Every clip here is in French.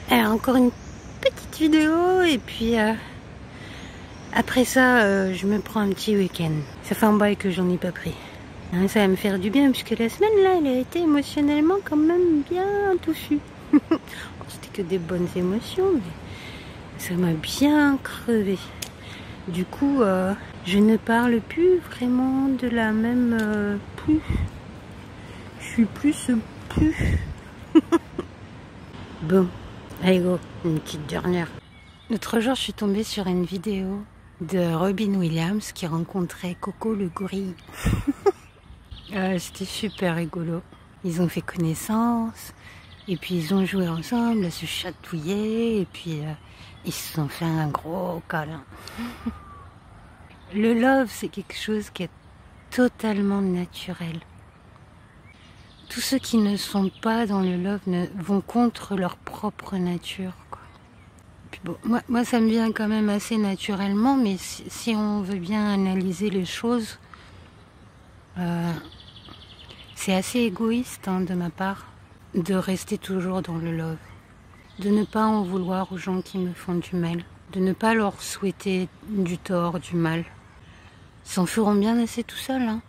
Encore une petite vidéo et puis après ça je me prends un petit week-end. Ça fait un bail que j'en ai pas pris. Hein, ça va me faire du bien puisque la semaine là elle a été émotionnellement quand même bien touffue. C'était que des bonnes émotions mais ça m'a bien crevé. Du coup je ne parle plus vraiment de la même plus. Je suis plus. Bon. Allez go, une petite dernière. L'autre jour, je suis tombée sur une vidéo de Robin Williams qui rencontrait Coco le gorille. C'était super rigolo. Ils ont fait connaissance, et puis ils ont joué ensemble à se chatouiller, et puis ils se sont fait un gros câlin. Le love, c'est quelque chose qui est totalement naturel. Tous ceux qui ne sont pas dans le love vont contre leur propre nature, quoi. Puis bon, moi, ça me vient quand même assez naturellement, mais si on veut bien analyser les choses, c'est assez égoïste de ma part de rester toujours dans le love, de ne pas en vouloir aux gens qui me font du mal, de ne pas leur souhaiter du tort, du mal. Ils s'en feront bien assez tout seuls, hein,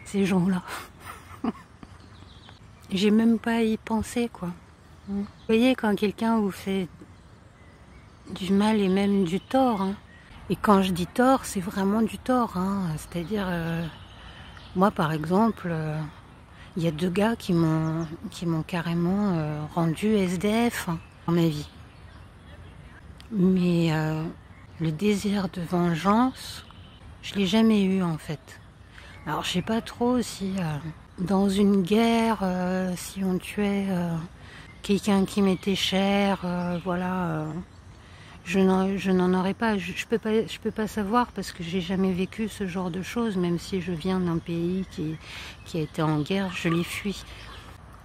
ces gens-là. J'ai même pas à y penser, quoi. Vous voyez, quand quelqu'un vous fait du mal et même du tort, hein. Et quand je dis tort, c'est vraiment du tort, hein. C'est-à-dire, moi par exemple, il y a 2 gars qui m'ont carrément rendu SDF dans ma vie. Mais le désir de vengeance, je l'ai jamais eu en fait. Alors je sais pas trop si dans une guerre, si on tuait quelqu'un qui m'était cher, voilà, je n'en aurais pas. Je peux pas savoir parce que j'ai jamais vécu ce genre de choses, même si je viens d'un pays qui a été en guerre, je l'ai fui.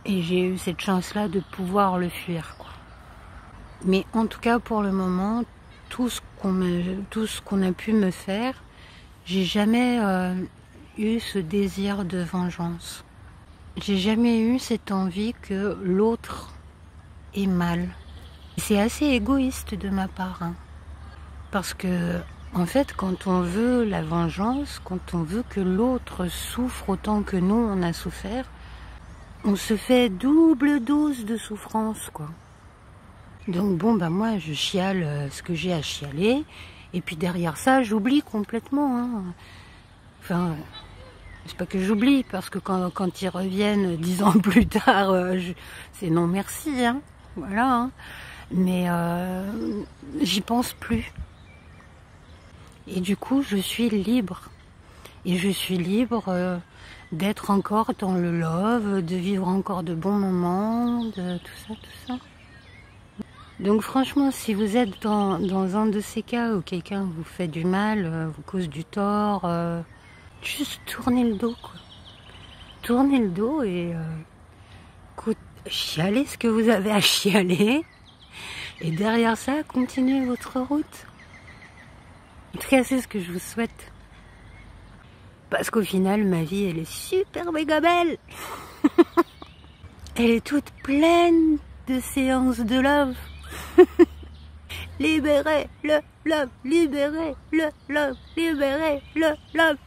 Et j'ai eu cette chance-là de pouvoir le fuir, quoi. Mais en tout cas, pour le moment, tout ce qu'on a pu me faire, j'ai jamais eu ce désir de vengeance. J'ai jamais eu cette envie que l'autre ait mal. C'est assez égoïste de ma part, hein. Parce que, en fait, quand on veut la vengeance, quand on veut que l'autre souffre autant que nous on a souffert, on se fait double dose de souffrance, quoi. Donc bon, bah moi je chiale ce que j'ai à chialer, et puis derrière ça j'oublie complètement, hein. Enfin, c'est pas que j'oublie, parce que quand ils reviennent 10 ans plus tard, c'est non merci, hein. Voilà, hein. Mais j'y pense plus. Et du coup je suis libre. Et je suis libre d'être encore dans le love, de vivre encore de bons moments, de tout ça. Donc franchement, si vous êtes dans un de ces cas où quelqu'un vous fait du mal, vous cause du tort, juste tournez le dos, quoi. Tournez le dos et écoute, chialez ce que vous avez à chialer. Et derrière ça, continuez votre route. En tout cas, c'est ce que je vous souhaite. Parce qu'au final, ma vie, elle est super méga belle. Elle est toute pleine de séances de love. Libérez le love, libérez le love, libérez le love.